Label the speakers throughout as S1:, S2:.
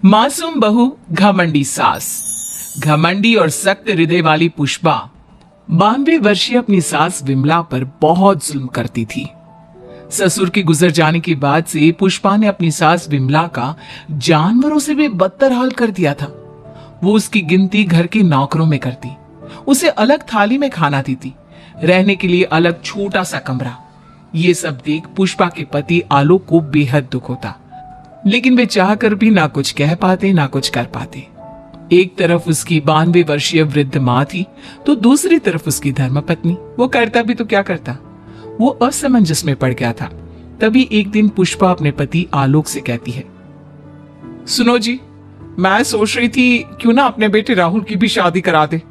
S1: मासूम बहू, घमंडी सास। घमंडी और सख्त हृदय वाली पुष्पा 92 वर्षीय अपनी सास विमला पर बहुत जुल्म करती थी। ससुर के गुजर जाने के बाद से पुष्पा ने अपनी सास विमला का जानवरों से भी बदतर हाल कर दिया था। वो उसकी गिनती घर के नौकरों में करती, उसे अलग थाली में खाना देती, रहने के लिए अलग छोटा सा कमरा। ये सब देख पुष्पा के पति आलोक को बेहद दुख होता, लेकिन वे चाहकर भी ना कुछ कह पाते ना कुछ कर पाते। एक तरफ उसकी 92 वर्षीय वृद्ध माँ थी, तो दूसरी तरफ उसकी धर्मपत्नी। वो करता भी तो क्या करता, वो असमंजस में पड़ गया था। तभी एक दिन पुष्पा अपने पति आलोक से कहती है, सुनो जी, मैं सोच रही थी क्यों ना अपने बेटे राहुल की भी शादी करा दे।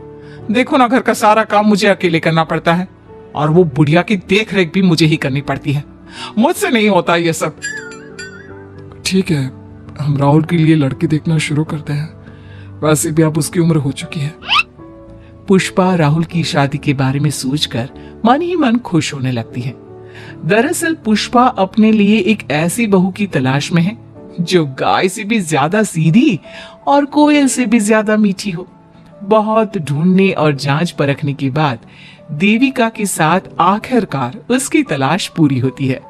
S1: देखो ना, घर का सारा काम मुझे अकेले करना पड़ता है और वो बुढ़िया की देख रेख भी मुझे ही करनी पड़ती है। मुझसे नहीं होता ये सब।
S2: ठीक है, हम राहुल के लिए लड़की देखना शुरू करते हैं। वैसे भी अब उसकी उम्र हो चुकी है।
S1: पुष्पा राहुल की शादी के बारे में सोचकर मन ही मन खुश होने लगती है। दरअसल पुष्पा अपने लिए एक ऐसी बहू की तलाश में है जो गाय से भी ज्यादा सीधी और कोयल से भी ज्यादा मीठी हो। बहुत ढूंढने और जांच परखने के बाद देविका के साथ आखिरकार उसकी तलाश पूरी होती है।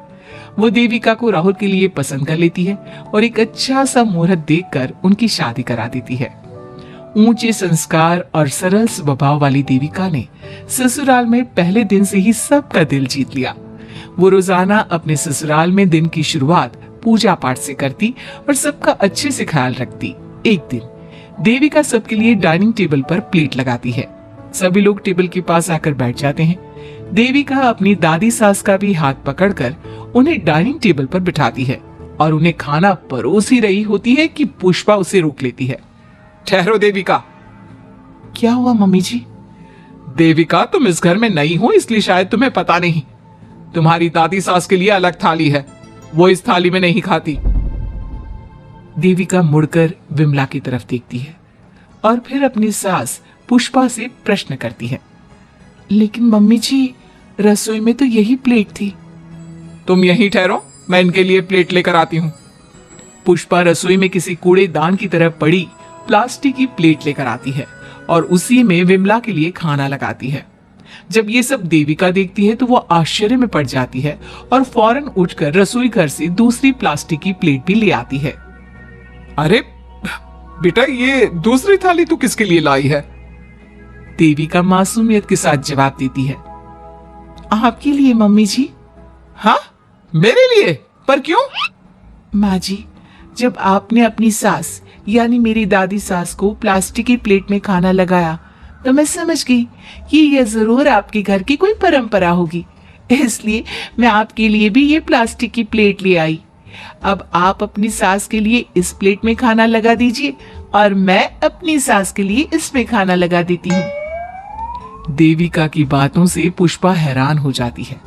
S1: वो देविका को राहुल के लिए पसंद कर लेती है और एक अच्छा सा मुहूर्त देखकर उनकी शादी करा देती है। ऊंचे संस्कार और सरल स्वभाव वाली देविका ने ससुराल में पहले दिन से ही सबका दिल जीत लिया। वो रोजाना अपने ससुराल में दिन की शुरुआत पूजा पाठ से करती और सबका अच्छे से ख्याल रखती। एक दिन देविका सबके लिए डाइनिंग टेबल पर प्लेट लगाती है। सभी लोग टेबल के पास आकर बैठ जाते हैं। देविका अपनी दादी सास का भी हाथ पकड़कर उन्हें डाइनिंग टेबल पर बिठाती है और उन्हें खाना परोस ही रही होती है कि पुष्पा उसे रोक लेती है।
S2: ठहरो देविका।
S1: क्या हुआ मम्मी जी?
S2: देविका, तुम इस घर में नई हो इसलिए शायद तुम्हें पता नहीं, तुम्हारी दादी सास के लिए अलग थाली है, वो इस थाली में नहीं खाती।
S1: देविका मुड़कर विमला की तरफ देखती है और फिर अपनी सास पुष्पा से प्रश्न करती है, लेकिन मम्मी जी, रसोई में तो यही प्लेट थी।
S2: तुम यहीं ठहरो, मैं इनके लिए प्लेट लेकर आती हूँ।
S1: पुष्पा रसोई में किसी कूड़ेदान की तरह पड़ी प्लास्टिक की प्लेट लेकर आती है और उसी में विमला के लिए खाना लगाती है। जब ये सब देविका देखती है तो वो आश्चर्य में पड़ जाती है और फौरन उठकर रसोई घर से दूसरी प्लास्टिक की प्लेट भी ले आती है।
S2: अरे बेटा, ये दूसरी थाली तू किसके लिए लाई है?
S1: देविका मासूमियत के साथ जवाब देती है, आपके लिए मम्मी जी।
S2: हाँ, मेरे लिए? पर क्यों?
S1: माँ जी, जब आपने अपनी सास यानी मेरी दादी सास को प्लास्टिक की प्लेट में खाना लगाया तो मैं समझ गई कि यह जरूर आपके घर की कोई परंपरा होगी, इसलिए मैं आपके लिए भी ये प्लास्टिक की प्लेट ले आई। अब आप अपनी सास के लिए इस प्लेट में खाना लगा दीजिए और मैं अपनी सास के लिए इसमें खाना लगा देती हूँ। देविका की बातों से पुष्पा हैरान हो जाती है।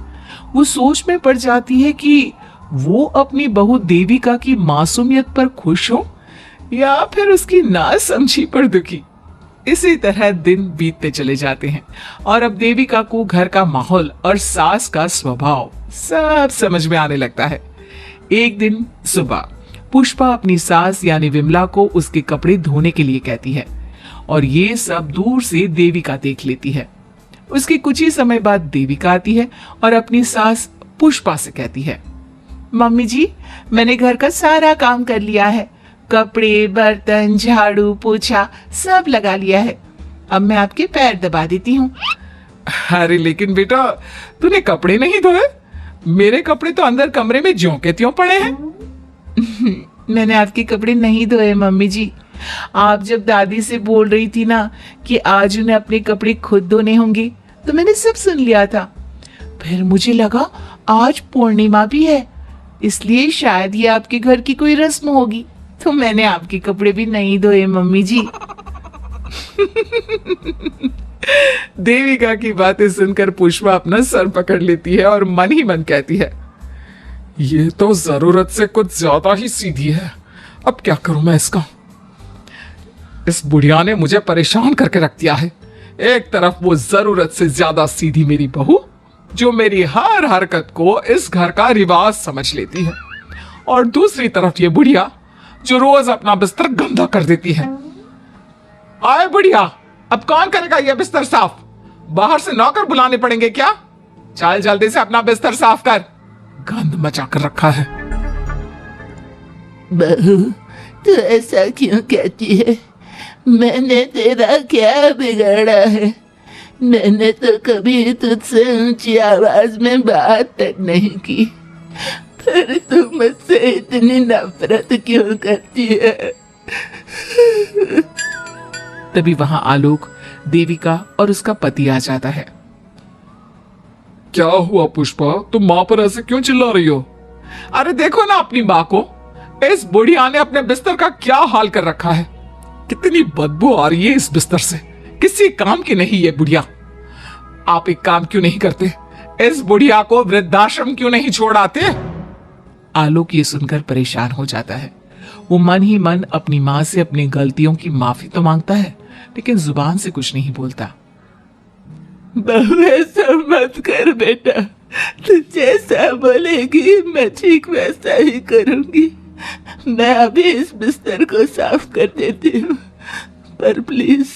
S1: वो सोच में पड़ जाती है कि वो अपनी बहू देविका की मासूमियत पर खुश हो या फिर उसकी नासमझी पर दुखी। इसी तरह दिन बीतते चले जाते हैं और अब देविका को घर का माहौल और सास का स्वभाव सब समझ में आने लगता है। एक दिन सुबह पुष्पा अपनी सास यानी विमला को उसके कपड़े धोने के लिए कहती है और ये सब दूर से देविका देख लेती है। उसके कुछ ही समय बाद देविका आती है और अपनी सास पुष्पा से कहती है, मम्मी जी, मैंने घर का सारा काम कर लिया है, कपड़े, बर्तन, झाड़ू, पोछा सब लगा लिया है। अब मैं आपके पैर दबा देती हूँ।
S2: अरे लेकिन बेटा, तूने कपड़े नहीं धोए? मेरे कपड़े तो अंदर कमरे में ज्यों के त्यों पड़े हैं।
S1: मैंने आपके कपड़े नहीं धोए मम्मी जी। आप जब दादी से बोल रही थी ना कि आज उन्हें अपने कपड़े खुद धोने होंगे, तो मैंने सब सुन लिया था। फिर मुझे लगा आज पूर्णिमा भी है, इसलिए शायद ये आपके घर की कोई रस्म होगी, तो मैंने आपके कपड़े भी नहीं धोए मम्मी जी।
S2: देविका की बातें सुनकर पुष्पा अपना सर पकड़ लेती है और मन ही मन कहती है, ये तो जरूरत से कुछ ज्यादा ही सीधी है। अब क्या करूं मैं इसका? इस बुढ़िया ने मुझे परेशान करके रख दिया है। एक तरफ वो जरूरत से ज्यादा सीधी मेरी बहू, जो मेरी हर हरकत को इस घर का रिवाज समझ लेती है, और दूसरी तरफ ये बुढ़िया जो रोज अपना बिस्तर गंदा कर देती है। आए बुढ़िया, अब कौन करेगा यह बिस्तर साफ? बाहर से नौकर बुलाने पड़ेंगे क्या? चल जल्दी से अपना बिस्तर साफ कर, गंद मचा कर रखा है।
S3: बहू, तू ऐसा क्यों कहती है? मैंने तेरा क्या बिगाड़ा है? मैंने तो कभी तुझसे ऊंची आवाज में बात तक नहीं की, पर तू मुझसे इतनी नफरत क्यों करती है?
S1: तभी वहां आलोक, देविका और उसका पति आ जाता है।
S2: क्या हुआ पुष्पा, तुम माँ पर ऐसे क्यों चिल्ला रही हो? अरे देखो ना अपनी माँ को, इस बुढ़िया ने अपने बिस्तर का क्या हाल कर रखा है। कितनी बदबू आ रही है इस बिस्तर से, किसी काम की नहीं ये बुढ़िया। आप एक काम क्यों नहीं करते, इस बुढ़िया को वृद्धाश्रम क्यों नहीं छोड़ आते?
S1: आलोक ये सुनकर परेशान हो जाता है। वो मन ही मन अपनी माँ से अपनी गलतियों की माफी तो मांगता है, लेकिन जुबान से कुछ नहीं बोलता।
S3: बहू, ऐसा मत कर बेटा, तू जैसा बोलेगी मैं ठीक वैसा ही करूंगी। मैं अभी इस बिस्तर को साफ कर देती हूँ, पर प्लीज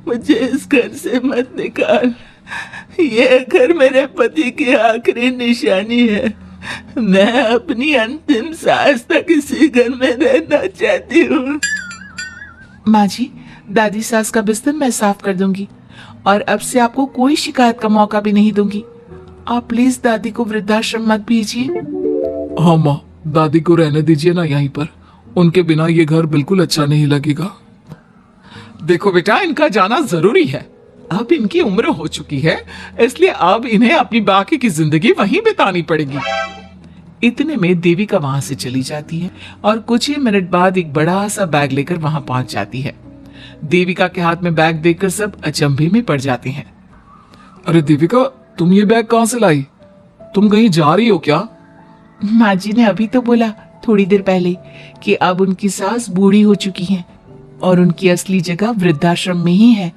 S3: मुझे इस घर से मत निकाल। ये घर मेरे पति की आखिरी निशानी है। मैं अपनी अंतिम सांस तक इसी घर में रहना चाहती हूँ।
S1: माँ जी, दादी सास का बिस्तर मैं साफ कर दूंगी और अब से आपको कोई शिकायत का मौका भी नहीं दूंगी। आप प्लीज दादी को वृद्धाश्रम मत भेजिए।
S2: हाँ माँ, दादी को रहने दीजिए ना यहीं पर, उनके बिना ये घर बिल्कुल अच्छा नहीं लगेगा। देखो बेटा, इनका जाना जरूरी है। अब इनकी उम्र हो चुकी है, इसलिए अब इन्हें अपनी बाकी की जिंदगी वहीं बितानी पड़ेगी।
S1: इतने में देविका वहां से चली जाती है और कुछ ही मिनट बाद एक बड़ा सा बैग लेकर वहां पहुंच जाती है। देविका के हाथ में बैग देखकर सब अचंभे में पड़ जाते हैं।
S2: अरे देविका, तुम ये बैग कहाँ से लाई? तुम कहीं जा रही हो क्या?
S1: माँ जी ने अभी तो बोला थोड़ी देर पहले कि अब उनकी सास बूढ़ी हो चुकी हैं और उनकी असली जगह वृद्धाश्रम में ही है,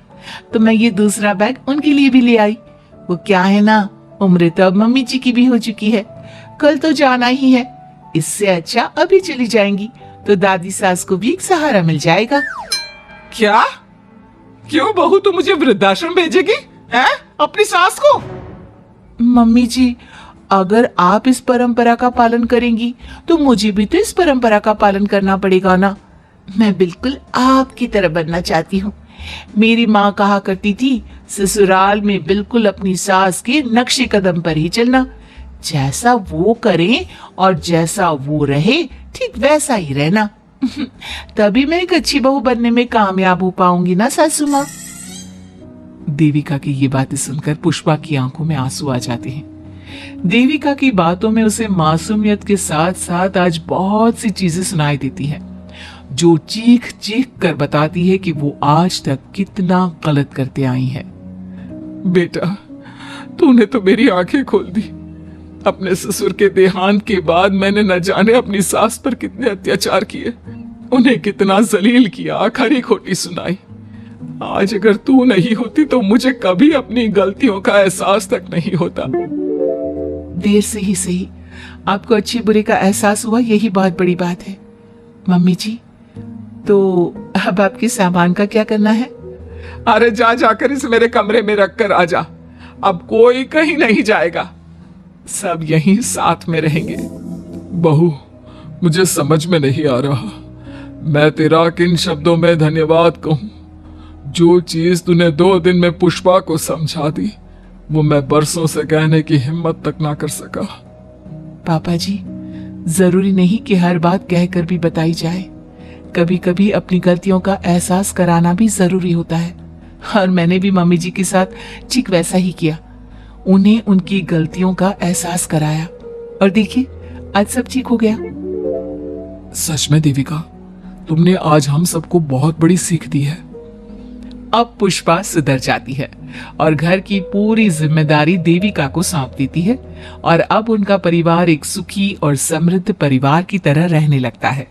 S1: तो मैं ये दूसरा बैग उनके लिए भी ले आई। वो क्या है ना, उम्र तो अब मम्मी जी की भी हो चुकी है, कल तो जाना ही है। इससे अच्छा अभी चली जाएंगी तो दादी सास को भी एक सहारा मिल जाएगा।
S2: क्या? क्यों बहू, तू मुझे वृद्धाश्रम भेजेगी हैं? अपनी सास को?
S1: मम्मी जी, अगर आप इस परंपरा का पालन करेंगी तो मुझे भी तो इस परंपरा का पालन करना पड़ेगा ना। मैं बिल्कुल आपकी तरह बनना चाहती हूँ। मेरी माँ कहा करती थी, ससुराल में बिल्कुल अपनी सास के नक्शे कदम पर ही चलना। जैसा वो करे और जैसा वो रहे, ठीक वैसा ही रहना। तभी मैं एक अच्छी बहू बनने में कामयाब हो पाऊंगी ना सासू माँ। देविका की ये बातें सुनकर पुष्पा की आंखों में आंसू आ जाते हैं। देविका की बातों में उसे मासूमियत के साथ साथ आज बहुत सी चीजें सुनाई देती हैं, जो चीख चीख कर बताती है कि वो आज तक कितना गलत करते आई है।
S2: बेटा, तूने तो मेरी आंखें खोल दी। अपने ससुर के देहांत के बाद मैंने न जाने अपनी सास पर कितने अत्याचार किए, उन्हें कितना जलील किया, खरी खोटी सुनाई। आज अगर तू नहीं होती तो मुझे कभी अपनी गलतियों का एहसास तक नहीं होता।
S1: देर से ही सही आपको अच्छे बुरे का एहसास हुआ, यही बहुत बड़ी बात है। मम्मी जी, तो अब आपके सामान का क्या करना है?
S2: अरे जा जाकर इसे मेरे कमरे में रख कर आ जा। अब कोई कहीं नहीं जाएगा, सब यहीं साथ में रहेंगे। बहू, मुझे समझ में नहीं आ रहा मैं तेरा किन शब्दों में धन्यवाद कहूं। जो चीज तूने 2 दिन में पुष्पा को समझा दी, वो मैं बरसों से कहने की हिम्मत तक ना कर सका।
S1: पापा जी, जरूरी नहीं कि हर बात कहकर भी बताई जाए। कभी कभी अपनी गलतियों का एहसास कराना भी जरूरी होता है, और मैंने भी मम्मी जी के साथ ठीक वैसा ही किया। उन्हें उनकी गलतियों का एहसास कराया और देखिए आज सब ठीक हो गया।
S2: सच में देविका, तुमने आज हम सबको बहुत बड़ी सीख दी है।
S1: अब पुष्पा सुधर जाती है और घर की पूरी जिम्मेदारी देविका को सौंप देती है, और अब उनका परिवार एक सुखी और समृद्ध परिवार की तरह रहने लगता है।